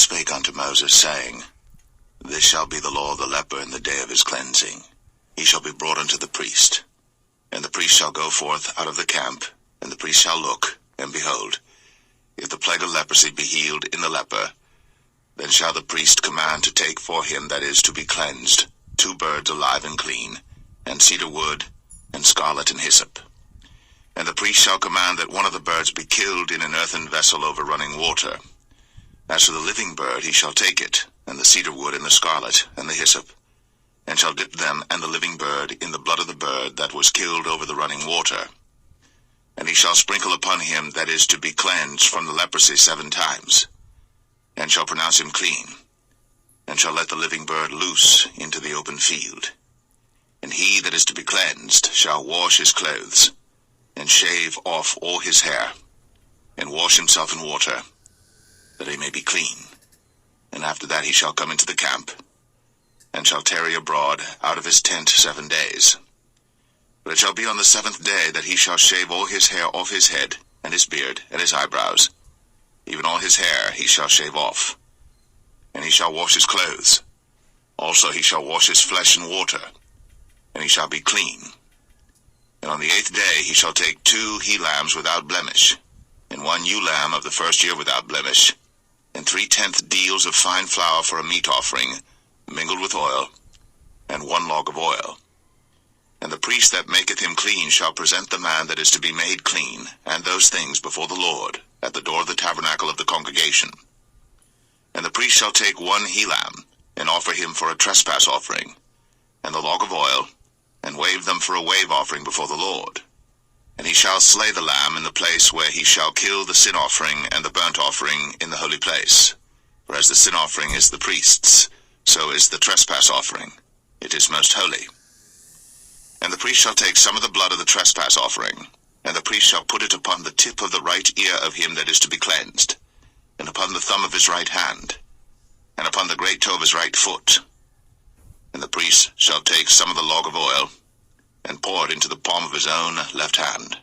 spake unto Moses, saying, This shall be the law of the leper in the day of his cleansing. He shall be brought unto the priest. And the priest shall go forth out of the camp, and the priest shall look, and behold, if the plague of leprosy be healed in the leper, then shall the priest command to take for him that is to be cleansed 2 birds alive and clean, and cedar wood, and scarlet and hyssop. And the priest shall command that one of the birds be killed in an earthen vessel over running water. As for the living bird, he shall take it, and the cedar wood, and the scarlet, and the hyssop, and shall dip them and the living bird in the blood of the bird that was killed over the running water. And he shall sprinkle upon him that is to be cleansed from the leprosy 7 times, and shall pronounce him clean, and shall let the living bird loose into the open field. And he that is to be cleansed shall wash his clothes, and shave off all his hair, and wash himself in water, that he may be clean. And after that he shall come into the camp, and shall tarry abroad out of his tent 7 days. But it shall be on the 7th day that he shall shave all his hair off his head, and his beard, and his eyebrows, even all his hair he shall shave off. And he shall wash his clothes. Also he shall wash his flesh in water, and he shall be clean. And on the 8th day he shall take 2 he-lambs without blemish, and 1 ewe lamb of the first year without blemish, and 3/10 deals of fine flour for a meat offering, mingled with oil, and 1 log of oil. And the priest that maketh him clean shall present the man that is to be made clean, and those things before the Lord, at the door of the tabernacle of the congregation. And the priest shall take 1 he-lamb, and offer him for a trespass offering, and the log of oil, and wave them for a wave offering before the Lord. And he shall slay the lamb in the place where he shall kill the sin offering and the burnt offering in the holy place. For as the sin offering is the priest's, so is the trespass offering. It is most holy. And the priest shall take some of the blood of the trespass offering, and the priest shall put it upon the tip of the right ear of him that is to be cleansed, and upon the thumb of his right hand, and upon the great toe of his right foot. And the priest shall take some of the log of oil, and pour it into the palm of his own left hand.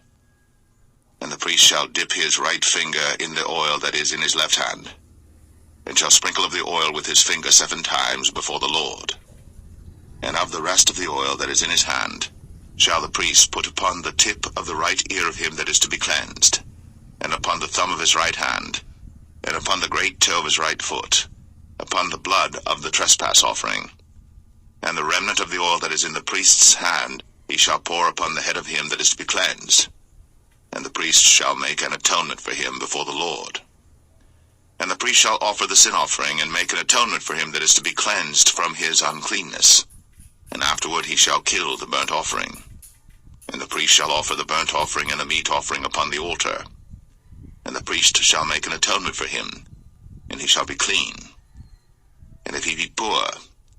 And the priest shall dip his right finger in the oil that is in his left hand, and shall sprinkle of the oil with his finger 7 times before the Lord. And of the rest of the oil that is in his hand shall the priest put upon the tip of the right ear of him that is to be cleansed, and upon the thumb of his right hand, and upon the great toe of his right foot, upon the blood of the trespass offering. And the remnant of the oil that is in the priest's hand he shall pour upon the head of him that is to be cleansed, and the priest shall make an atonement for him before the Lord. And the priest shall offer the sin offering, and make an atonement for him that is to be cleansed from his uncleanness. And afterward he shall kill the burnt offering. And the priest shall offer the burnt offering and the meat offering upon the altar. And the priest shall make an atonement for him, and he shall be clean. And if he be poor,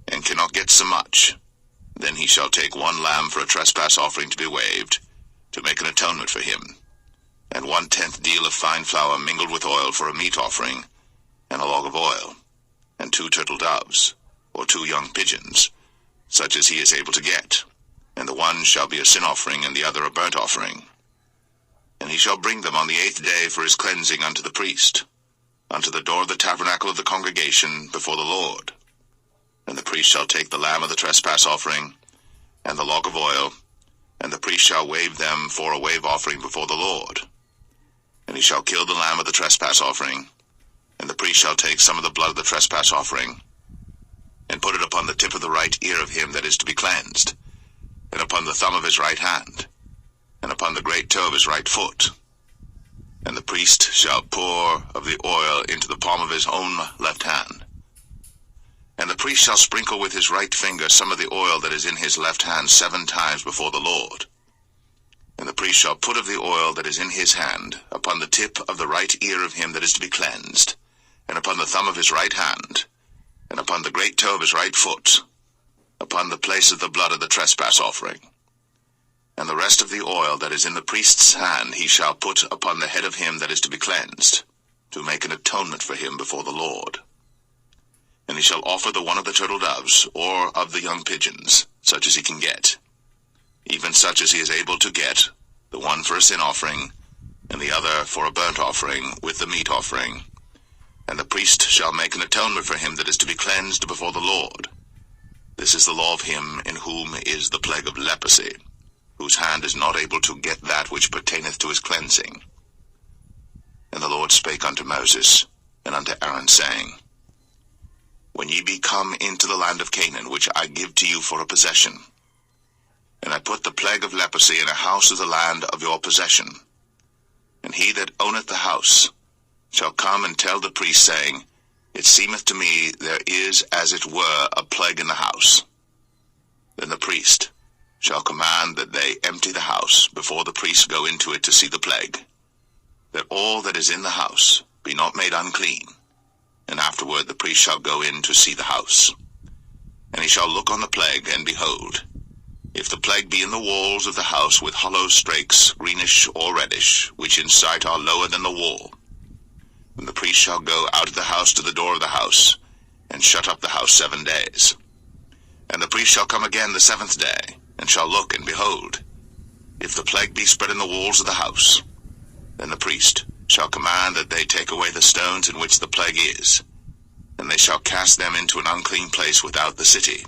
and cannot get so much, then he shall take 1 lamb for a trespass offering to be waved, to make an atonement for him, and 1/10 deal of fine flour mingled with oil for a meat offering, and a log of oil, and 2 turtle doves, or 2 young pigeons, such as he is able to get, and the one shall be a sin offering, and the other a burnt offering. And he shall bring them on the 8th day for his cleansing unto the priest, unto the door of the tabernacle of the congregation before the Lord. And the priest shall take the lamb of the trespass offering, and the log of oil, and the priest shall wave them for a wave offering before the Lord. And he shall kill the lamb of the trespass offering, and the priest shall take some of the blood of the trespass offering, and put it upon the tip of the right ear of him that is to be cleansed, and upon the thumb of his right hand, and upon the great toe of his right foot. And the priest shall pour of the oil into the palm of his own left hand. And the priest shall sprinkle with his right finger some of the oil that is in his left hand 7 times before the Lord. And the priest shall put of the oil that is in his hand upon the tip of the right ear of him that is to be cleansed, and upon the thumb of his right hand, and upon the great toe of his right foot, upon the place of the blood of the trespass offering. And the rest of the oil that is in the priest's hand he shall put upon the head of him that is to be cleansed, to make an atonement for him before the Lord. And he shall offer the one of the turtle doves, or of the young pigeons, such as he can get, even such as he is able to get, the one for a sin offering, and the other for a burnt offering with the meat offering. And the priest shall make an atonement for him that is to be cleansed before the Lord. This is the law of him in whom is the plague of leprosy, whose hand is not able to get that which pertaineth to his cleansing. And the Lord spake unto Moses and unto Aaron, saying, When ye be come into the land of Canaan, which I give to you for a possession, and I put the plague of leprosy in a house of the land of your possession, and he that owneth the house shall come and tell the priest, saying, It seemeth to me there is as it were a plague in the house. Then the priest shall command that they empty the house before the priest go into it to see the plague, that all that is in the house be not made unclean. And afterward the priest shall go in to see the house. And he shall look on the plague, and behold, if the plague be in the walls of the house with hollow strakes, greenish or reddish, which in sight are lower than the wall, then the priest shall go out of the house to the door of the house, and shut up the house 7 days. And the priest shall come again the 7th day, and shall look, and behold, if the plague be spread in the walls of the house, then the priest shall command that they take away the stones in which the plague is, and they shall cast them into an unclean place without the city.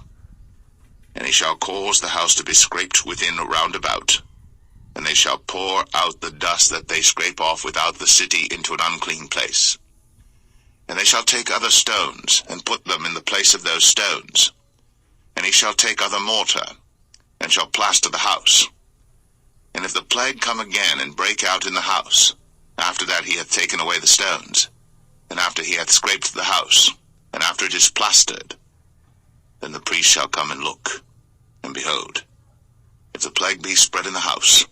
And he shall cause the house to be scraped within round about, and they shall pour out the dust that they scrape off without the city into an unclean place. And they shall take other stones, and put them in the place of those stones. And he shall take other mortar, and shall plaster the house. And if the plague come again, and break out in the house, after that he hath taken away the stones, and after he hath scraped the house, and after it is plastered, then the priest shall come and look, and behold, if the plague be spread in the house,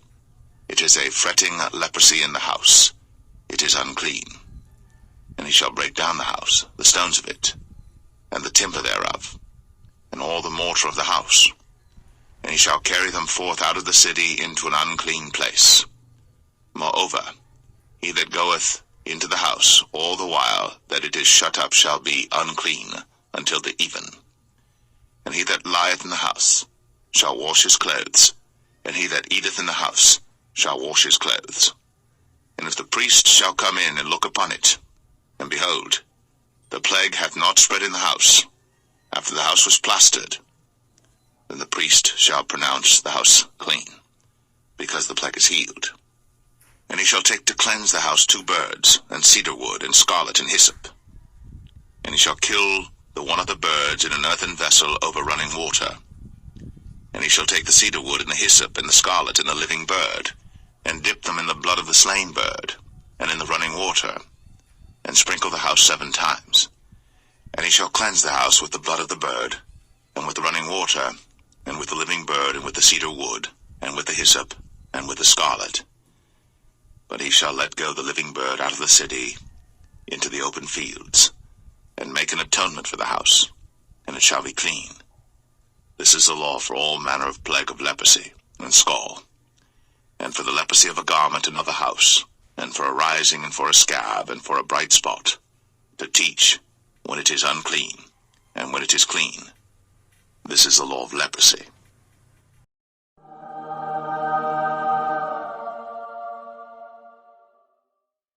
it is a fretting leprosy in the house, it is unclean. And he shall break down the house, the stones of it, and the timber thereof, and all the mortar of the house, and he shall carry them forth out of the city into an unclean place. Moreover, he that goeth into the house all the while that it is shut up shall be unclean until the even. And he that lieth in the house shall wash his clothes, and he that eateth in the house shall wash his clothes. And if the priest shall come in and look upon it, and behold, the plague hath not spread in the house, after the house was plastered, then the priest shall pronounce the house clean, because the plague is healed. And he shall take to cleanse the house 2 birds, and cedar wood, and scarlet, and hyssop. And he shall kill the one of the birds in an earthen vessel over running water. And he shall take the cedar wood, and the hyssop, and the scarlet, and the living bird, and dip them in the blood of the slain bird, and in the running water, and sprinkle the house 7 times. And he shall cleanse the house with the blood of the bird, and with the running water, and with the living bird, and with the cedar wood, and with the hyssop, and with the scarlet. But he shall let go the living bird out of the city into the open fields, and make an atonement for the house, and it shall be clean. This is the law for all manner of plague of leprosy, and scall, and for the leprosy of a garment and of a house, and for a rising, and for a scab, and for a bright spot, to teach when it is unclean, and when it is clean. This is the law of leprosy.